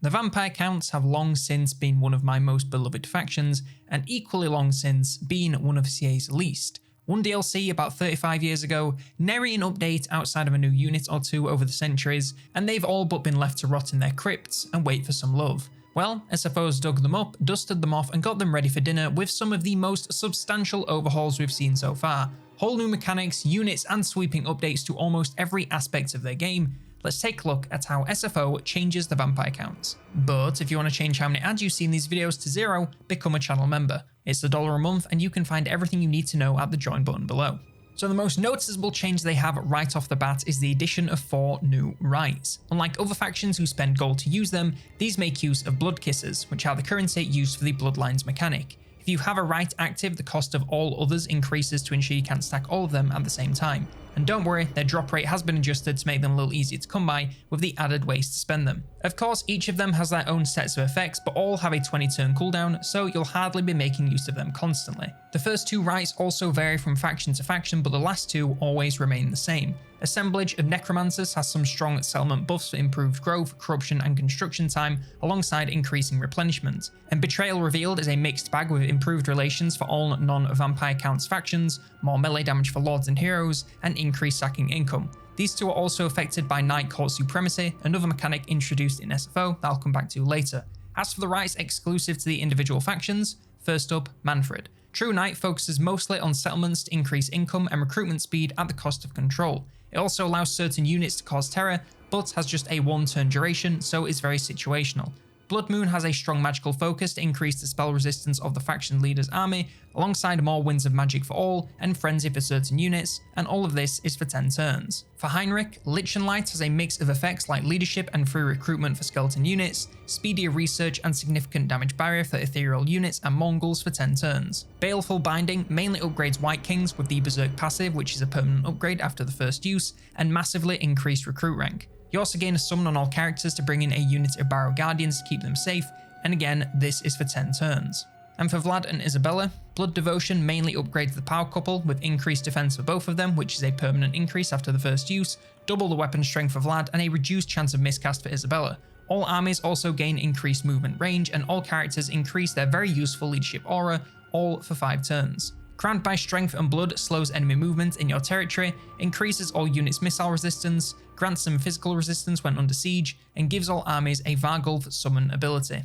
The vampire counts have long since been one of my most beloved factions, and equally long since been one of CA's least. One DLC about 35 years ago, nary an update outside of a new unit or two over the centuries, and they've all but been left to rot in their crypts and wait for some love. Well, SFOs dug them up, dusted them off, and got them ready for dinner with some of the most substantial overhauls we've seen so far. Whole new mechanics, units, and sweeping updates to almost every aspect of their game. Let's take a look at how SFO changes the vampire counts. But if you want to change how many ads you see in these videos to 0, become a channel member. It's $1 a month and you can find everything you need to know at the join button below. So the most noticeable change they have right off the bat is the addition of 4 new rites. Unlike other factions who spend gold to use them, these make use of blood kisses, which are the currency used for the Bloodlines mechanic. If you have a rite active, the cost of all others increases to ensure you can't stack all of them at the same time. And don't worry, their drop rate has been adjusted to make them a little easier to come by with the added ways to spend them. Of course, each of them has their own sets of effects, but all have a 20-turn cooldown, so you'll hardly be making use of them constantly. The first 2 rites also vary from faction to faction, but the last 2 always remain the same. Assemblage of Necromancers has some strong settlement buffs for improved growth, corruption, and construction time, alongside increasing replenishment. And Betrayal Revealed is a mixed bag with improved relations for all non-vampire counts factions, more melee damage for lords and heroes, and increased sacking income. These 2 are also affected by Night Court Supremacy, another mechanic introduced in SFO that I'll come back to later. As for the rites exclusive to the individual factions, first up, Manfred. True Knight focuses mostly on settlements to increase income and recruitment speed at the cost of control. It also allows certain units to cause terror, but has just a 1-turn duration, so is very situational. Blood Moon has a strong magical focus to increase the spell resistance of the faction leader's army, alongside more Winds of Magic for all, and Frenzy for certain units, and all of this is for 10 turns. For Heinrich, Lich and Light has a mix of effects like leadership and free recruitment for skeleton units, speedier research and significant damage barrier for ethereal units and Mongols for 10 turns. Baleful Binding mainly upgrades White Kings with the Berserk passive, which is a permanent upgrade after the first use, and massively increased recruit rank. You also gain a summon on all characters to bring in a unit of Barrow Guardians to keep them safe, and again, this is for 10 turns. And for Vlad and Isabella, Blood Devotion mainly upgrades the power couple with increased defense for both of them, which is a permanent increase after the first use, double the weapon strength for Vlad, and a reduced chance of miscast for Isabella. All armies also gain increased movement range, and all characters increase their very useful leadership aura, all for 5 turns. Crowned by Strength and Blood slows enemy movement in your territory, increases all units' missile resistance, grants them physical resistance when under siege, and gives all armies a Vargulf summon ability.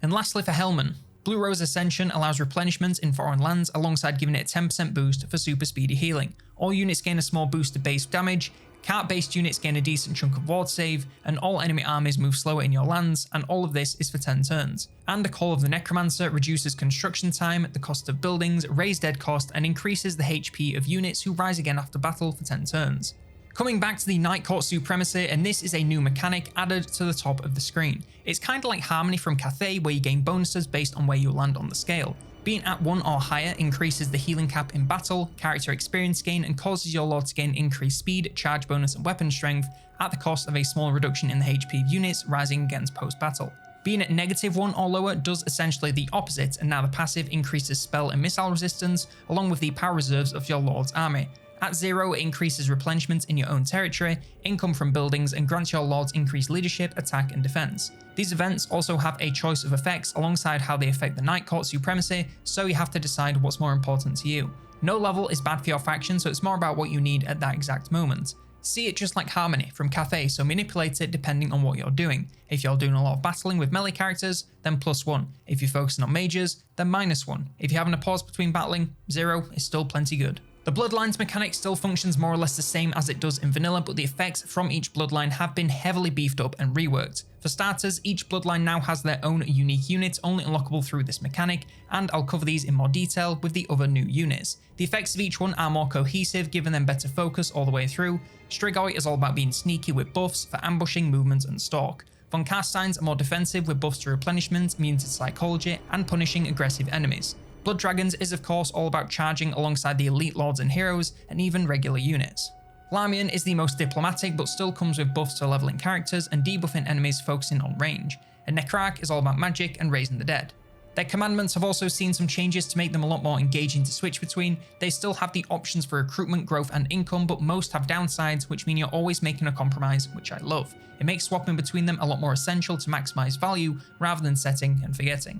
And lastly for Hellman, Blue Rose Ascension allows replenishment in foreign lands alongside giving it a 10% boost for super speedy healing. All units gain a small boost to base damage, cart-based units gain a decent chunk of ward save, and all enemy armies move slower in your lands, and all of this is for 10 turns. And the Call of the Necromancer reduces construction time, the cost of buildings, raise dead cost, and increases the HP of units who rise again after battle for 10 turns. Coming back to the Night Court Supremacy, and this is a new mechanic added to the top of the screen. It's kind of like Harmony from Cathay, where you gain bonuses based on where you land on the scale. Being at 1 or higher increases the healing cap in battle, character experience gain, and causes your lord to gain increased speed, charge bonus, and weapon strength at the cost of a small reduction in the HP of units rising against post-battle. Being at -1 or lower does essentially the opposite, and now the passive increases spell and missile resistance, along with the power reserves of your lord's army. At 0, it increases replenishment in your own territory, income from buildings, and grants your lords increased leadership, attack, and defense. These events also have a choice of effects alongside how they affect the Night Court Supremacy, so you have to decide what's more important to you. No level is bad for your faction, so it's more about what you need at that exact moment. See it just like Harmony from Cathay, so manipulate it depending on what you're doing. If you're doing a lot of battling with melee characters, then +1. If you're focusing on mages, then -1. If you're having a pause between battling, 0 is still plenty good. The Bloodlines mechanic still functions more or less the same as it does in vanilla, but the effects from each bloodline have been heavily beefed up and reworked. For starters, each bloodline now has their own unique unit, only unlockable through this mechanic, and I'll cover these in more detail with the other new units. The effects of each one are more cohesive, giving them better focus all the way through. Strigoi is all about being sneaky with buffs for ambushing, movement, and stalk. Von Carstein's are more defensive with buffs to replenishment, immune to psychology, and punishing aggressive enemies. Blood Dragons is of course all about charging alongside the elite lords and heroes, and even regular units. Lamian is the most diplomatic, but still comes with buffs to leveling characters and debuffing enemies focusing on range, and Necrarch is all about magic and raising the dead. Their commandments have also seen some changes to make them a lot more engaging to switch between. They still have the options for recruitment, growth and income, but most have downsides, which mean you're always making a compromise, which I love. It makes swapping between them a lot more essential to maximize value rather than setting and forgetting.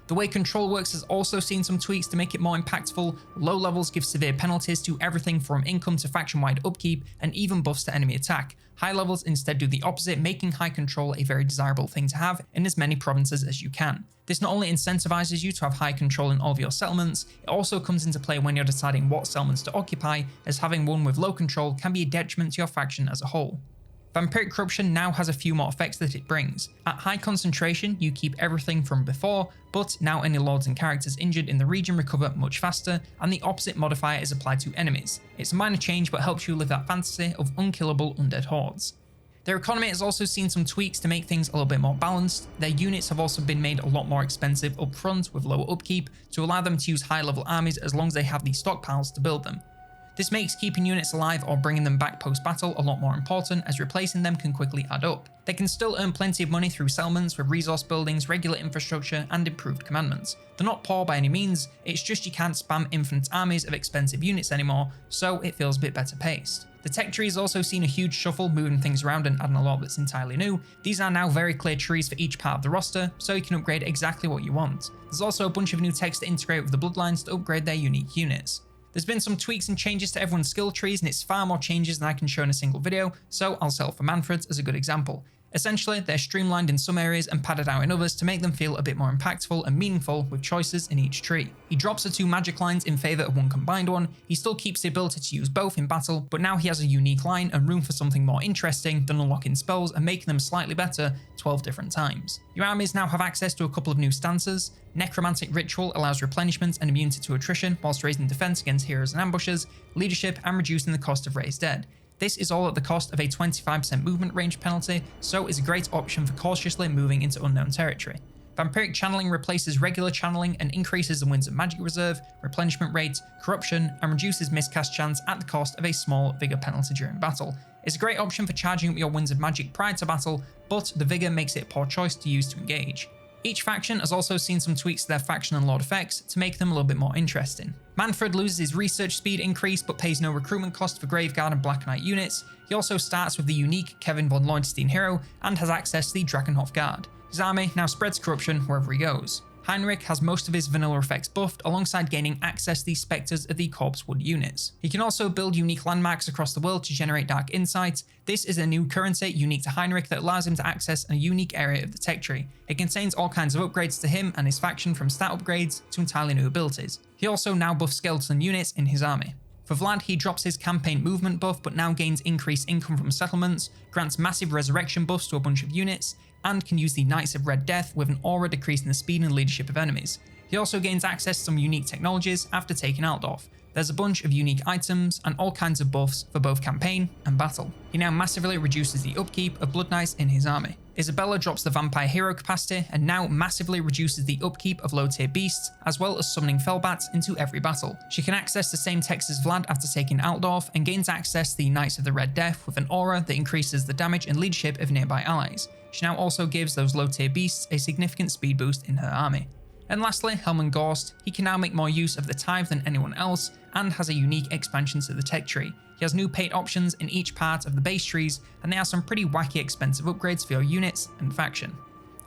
The way control works has also seen some tweaks to make it more impactful. Low levels give severe penalties to everything from income to faction-wide upkeep, and even buffs to enemy attack. High levels instead do the opposite, making high control a very desirable thing to have in as many provinces as you can. This not only incentivizes you to have high control in all of your settlements, it also comes into play when you're deciding what settlements to occupy, as having one with low control can be a detriment to your faction as a whole. Vampiric Corruption now has a few more effects that it brings. At high concentration, you keep everything from before, but now any lords and characters injured in the region recover much faster, and the opposite modifier is applied to enemies. It's a minor change but helps you live that fantasy of unkillable undead hordes. Their economy has also seen some tweaks to make things a little bit more balanced. Their units have also been made a lot more expensive up front with lower upkeep to allow them to use high level armies as long as they have the stockpiles to build them. This makes keeping units alive or bringing them back post-battle a lot more important, as replacing them can quickly add up. They can still earn plenty of money through settlements with resource buildings, regular infrastructure, and improved commandments. They're not poor by any means, it's just you can't spam infinite armies of expensive units anymore, so it feels a bit better paced. The tech tree has also seen a huge shuffle, moving things around and adding a lot that's entirely new. These are now very clear trees for each part of the roster, so you can upgrade exactly what you want. There's also a bunch of new techs to integrate with the Bloodlines to upgrade their unique units. There's been some tweaks and changes to everyone's skill trees, and it's far more changes than I can show in a single video, so I'll settle for Manfred's as a good example. Essentially, they're streamlined in some areas and padded out in others to make them feel a bit more impactful and meaningful with choices in each tree. He drops the 2 magic lines in favour of one combined one. He still keeps the ability to use both in battle, but now he has a unique line and room for something more interesting than unlocking spells and making them slightly better 12 different times. Your armies now have access to a couple of new stances. Necromantic Ritual allows replenishment and immunity to attrition whilst raising defense against heroes and ambushes, leadership and reducing the cost of raised dead. This is all at the cost of a 25% movement range penalty, so is a great option for cautiously moving into unknown territory. Vampiric Channeling replaces regular channeling and increases the Winds of Magic reserve, replenishment rate, corruption, and reduces miscast chance at the cost of a small Vigor penalty during battle. It's a great option for charging up your Winds of Magic prior to battle, but the Vigor makes it a poor choice to use to engage. Each faction has also seen some tweaks to their faction and lord effects to make them a little bit more interesting. Manfred loses his research speed increase but pays no recruitment cost for Graveguard and Black Knight units. He also starts with the unique Kevin von Leutstein hero and has access to the Drakenhof Guard. His army now spreads corruption wherever he goes. Heinrich has most of his vanilla effects buffed alongside gaining access to the spectres of the Corpse Wood units. He can also build unique landmarks across the world to generate dark insights. This is a new currency unique to Heinrich that allows him to access a unique area of the tech tree. It contains all kinds of upgrades to him and his faction, from stat upgrades to entirely new abilities. He also now buffs skeleton units in his army. For Vlad, he drops his campaign movement buff but now gains increased income from settlements, grants massive resurrection buffs to a bunch of units, and can use the Knights of Red Death with an aura decreasing the speed and leadership of enemies. He also gains access to some unique technologies after taking Altdorf. There's a bunch of unique items and all kinds of buffs for both campaign and battle. He now massively reduces the upkeep of Blood Knights in his army. Isabella drops the vampire hero capacity and now massively reduces the upkeep of low tier beasts, as well as summoning Fellbats into every battle. She can access the same text as Vlad after taking Altdorf and gains access to the Knights of the Red Death with an aura that increases the damage and leadership of nearby allies. She now also gives those low tier beasts a significant speed boost in her army. And lastly, Helman Gorst. He can now make more use of the Tithe than anyone else and has a unique expansion to the tech tree. He has new paint options in each part of the base trees, and they are some pretty wacky expensive upgrades for your units and faction.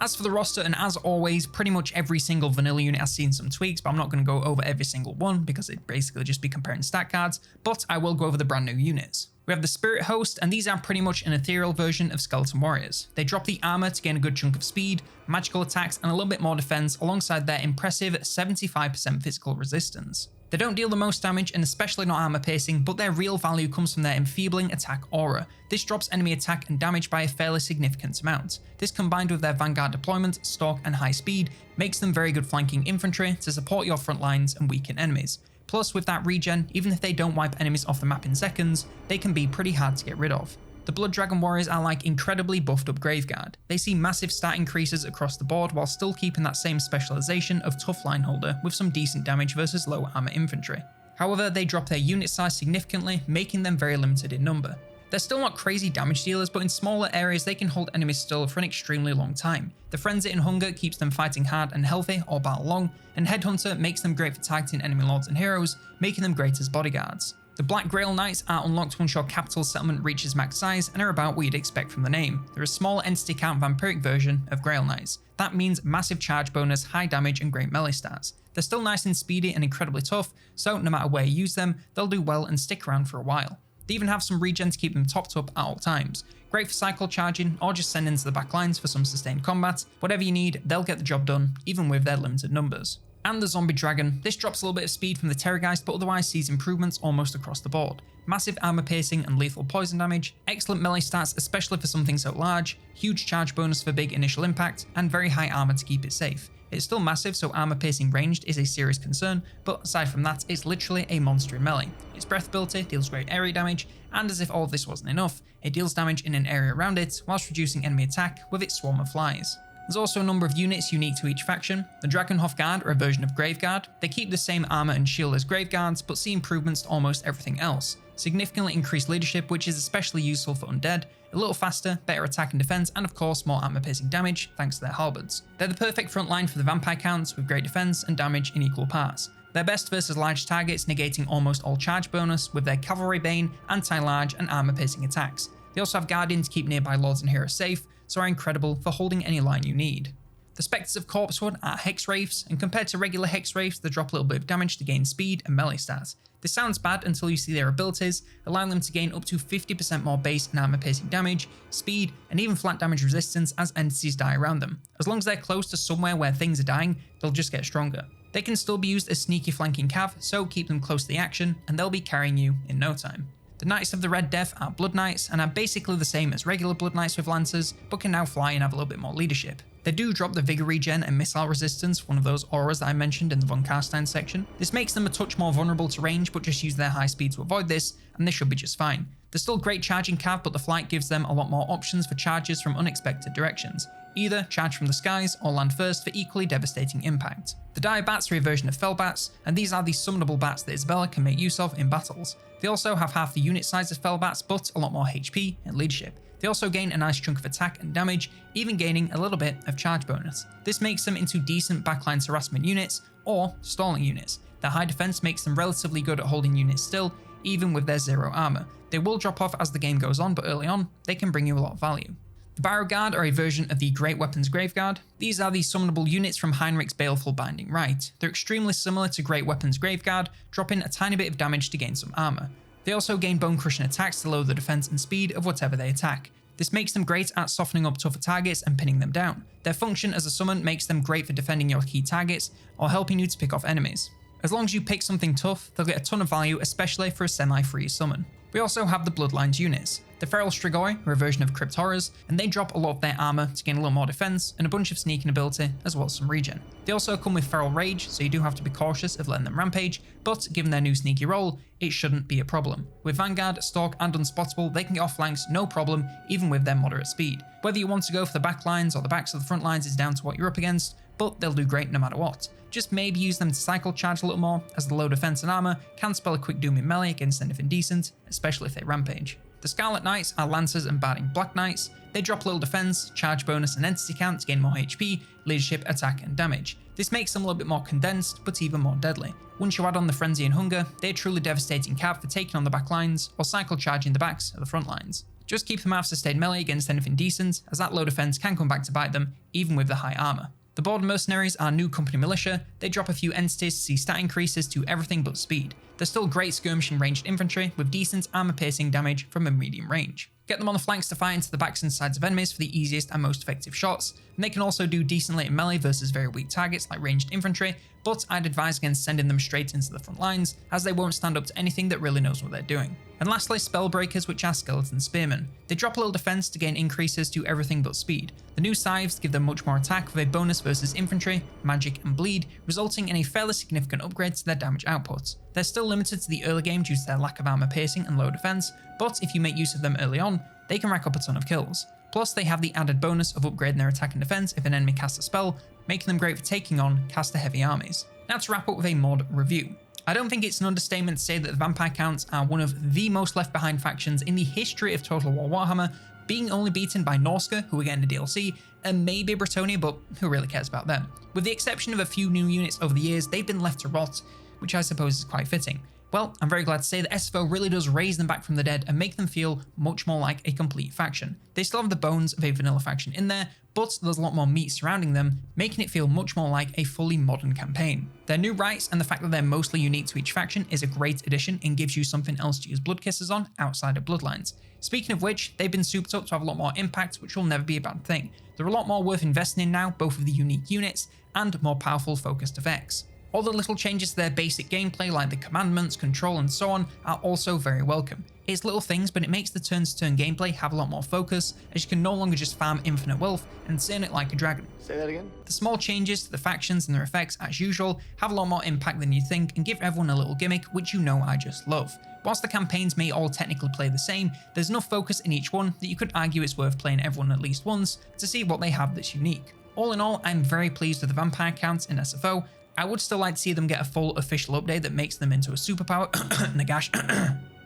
As for the roster, and as always, pretty much every single vanilla unit has seen some tweaks, but I'm not going to go over every single one because it'd basically just be comparing stat cards, but I will go over the brand new units. We have the Spirit Host, and these are pretty much an ethereal version of Skeleton Warriors. They drop the armor to gain a good chunk of speed, magical attacks, and a little bit more defense alongside their impressive 75% physical resistance. They don't deal the most damage, and especially not armor piercing, but their real value comes from their enfeebling attack aura. This drops enemy attack and damage by a fairly significant amount. This, combined with their vanguard deployment, stalk, and high speed, makes them very good flanking infantry to support your front lines and weaken enemies. Plus, with that regen, even if they don't wipe enemies off the map in seconds, they can be pretty hard to get rid of. The Blood Dragon Warriors are like incredibly buffed up Graveguard. They see massive stat increases across the board while still keeping that same specialization of tough line holder with some decent damage versus low armor infantry. However, they drop their unit size significantly, making them very limited in number. They're still not crazy damage dealers, but in smaller areas they can hold enemies still for an extremely long time. The Frenzy and Hunger keeps them fighting hard and healthy all battle long, and Headhunter makes them great for targeting enemy lords and heroes, making them great as bodyguards. The Black Grail Knights are unlocked once your capital settlement reaches max size and are about what you'd expect from the name. They're a small entity count vampiric version of Grail Knights. That means massive charge bonus, high damage and great melee stats. They're still nice and speedy and incredibly tough, so no matter where you use them, they'll do well and stick around for a while. They even have some regen to keep them topped up at all times. Great for cycle charging or just send into the back lines for some sustained combat. Whatever you need, they'll get the job done, even with their limited numbers. And the Zombie Dragon. This drops a little bit of speed from the Terrorgeist, but otherwise sees improvements almost across the board. Massive armor piercing and lethal poison damage, excellent melee stats especially for something so large, huge charge bonus for big initial impact, and very high armor to keep it safe. It's still massive, so armor piercing ranged is a serious concern, but aside from that, it's literally a monster in melee. Its breath ability deals great area damage, and as if all of this wasn't enough, it deals damage in an area around it, whilst reducing enemy attack with its swarm of flies. There's also a number of units unique to each faction. The Dragonhof Guard are a version of Graveguard. They keep the same armor and shield as Graveguards, but see improvements to almost everything else. Significantly increased leadership, which is especially useful for undead, a little faster, better attack and defense, and of course more armor piercing damage thanks to their halberds. They're the perfect front line for the vampire counts with great defense and damage in equal parts. They're best versus large targets, negating almost all charge bonus with their Cavalry Bane, anti-large and armor piercing attacks. They also have Guardian to keep nearby lords and heroes safe, so are incredible for holding any line you need. The Spectres of Corpsewood are Hex Wraiths, and compared to regular Hex Wraiths, they drop a little bit of damage to gain speed and melee stats. This sounds bad until you see their abilities, allowing them to gain up to 50% more base and armor piercing damage, speed, and even flat damage resistance as entities die around them. As long as they're close to somewhere where things are dying, they'll just get stronger. They can still be used as sneaky flanking cav, so keep them close to the action, and they'll be carrying you in no time. The Knights of the Red Death are Blood Knights, and are basically the same as regular Blood Knights with Lancers, but can now fly and have a little bit more leadership. They do drop the Vigor Regen and Missile Resistance, one of those auras that I mentioned in the Von Karstein section. This makes them a touch more vulnerable to range, but just use their high speed to avoid this, and they should be just fine. They're still great charging cav, but the flight gives them a lot more options for charges from unexpected directions. Either charge from the skies or land first for equally devastating impact. The Dire Bats are a version of Fell Bats, and these are the summonable bats that Isabella can make use of in battles. They also have half the unit size of Fell Bats, but a lot more HP and leadership. They also gain a nice chunk of attack and damage, even gaining a little bit of charge bonus. This makes them into decent backline harassment units or stalling units. Their high defense makes them relatively good at holding units still, even with their zero armor. They will drop off as the game goes on, but early on, they can bring you a lot of value. The Barrow Guard are a version of the Great Weapons Graveguard. These are the summonable units from Heinrich's Baleful Binding Rite. They're extremely similar to Great Weapons Graveguard, dropping a tiny bit of damage to gain some armor. They also gain bone crushing attacks to lower the defense and speed of whatever they attack. This makes them great at softening up tougher targets and pinning them down. Their function as a summon makes them great for defending your key targets or helping you to pick off enemies. As long as you pick something tough, they'll get a ton of value, especially for a semi-free summon. We also have the Bloodlines units. The Feral Strigoi are a version of Crypt Horrors, and they drop a lot of their armor to gain a little more defense and a bunch of sneaking ability, as well as some regen. They also come with Feral Rage, so you do have to be cautious of letting them rampage, but given their new sneaky role, it shouldn't be a problem. With Vanguard, Stalk, and Unspottable, they can get off flanks no problem, even with their moderate speed. Whether you want to go for the back lines or the backs of the front lines is down to what you're up against, but they'll do great no matter what. Just maybe use them to cycle charge a little more, as the low defense and armor can spell a quick doom in melee against anything decent, especially if they rampage. The Scarlet Knights are Lancers and Barding Black Knights. They drop a little defense, charge bonus and entity count to gain more HP, leadership, attack and damage. This makes them a little bit more condensed, but even more deadly. Once you add on the Frenzy and Hunger, they're truly devastating cav for taking on the back lines, or cycle charging the backs of the front lines. Just keep them out of sustained melee against anything decent, as that low defense can come back to bite them, even with the high armor. The Border Mercenaries are new company militia. They drop a few entities to see stat increases to everything but speed. They're still great skirmishing ranged infantry with decent armor piercing damage from a medium range. Get them on the flanks to fire into the backs and sides of enemies for the easiest and most effective shots, and they can also do decently in melee versus very weak targets like ranged infantry, but I'd advise against sending them straight into the front lines, as they won't stand up to anything that really knows what they're doing. And lastly, Spellbreakers, which are Skeleton Spearmen. They drop a little defense to gain increases to everything but speed. The new Scythes give them much more attack with a bonus versus infantry, magic and bleed, resulting in a fairly significant upgrade to their damage output. They're still limited to the early game due to their lack of armor piercing and low defense, but if you make use of them early on, they can rack up a ton of kills. Plus, they have the added bonus of upgrading their attack and defense if an enemy casts a spell, making them great for taking on caster-heavy armies. Now to wrap up with a mod review. I don't think it's an understatement to say that the vampire counts are one of the most left behind factions in the history of Total War Warhammer, being only beaten by Norska, who are getting a DLC, and maybe Bretonia, but who really cares about them? With the exception of a few new units over the years, they've been left to rot, which I suppose is quite fitting. Well, I'm very glad to say that SFO really does raise them back from the dead and make them feel much more like a complete faction. They still have the bones of a vanilla faction in there, but there's a lot more meat surrounding them, making it feel much more like a fully modern campaign. Their new rites and the fact that they're mostly unique to each faction is a great addition and gives you something else to use blood kisses on outside of Bloodlines. Speaking of which, they've been souped up to have a lot more impact, which will never be a bad thing. They're a lot more worth investing in now, both of the unique units and more powerful focused effects. All the little changes to their basic gameplay like the commandments, control and so on are also very welcome. It's little things, but it makes the turn-to-turn gameplay have a lot more focus, as you can no longer just farm infinite wealth and turn it like a dragon. Say that again? The small changes to the factions and their effects, as usual, have a lot more impact than you think and give everyone a little gimmick, which you know I just love. Whilst the campaigns may all technically play the same, there's enough focus in each one that you could argue it's worth playing everyone at least once to see what they have that's unique. All in all, I'm very pleased with the vampire counts in SFO. I would still like to see them get a full official update that makes them into a superpower, Nagash.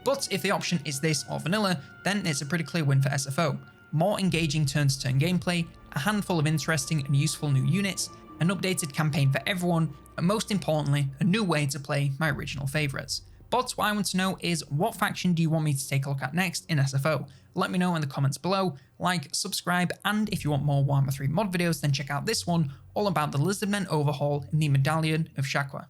But if the option is this or vanilla, then it's a pretty clear win for SFO. More engaging turn-to-turn gameplay, a handful of interesting and useful new units, an updated campaign for everyone, and most importantly, a new way to play my original favourites. But what I want to know is, what faction do you want me to take a look at next in SFO? Let me know in the comments below, like, subscribe, and if you want more Warhammer 3 mod videos, then check out this one, all about the Lizardmen overhaul in the Medallion of Shaqua.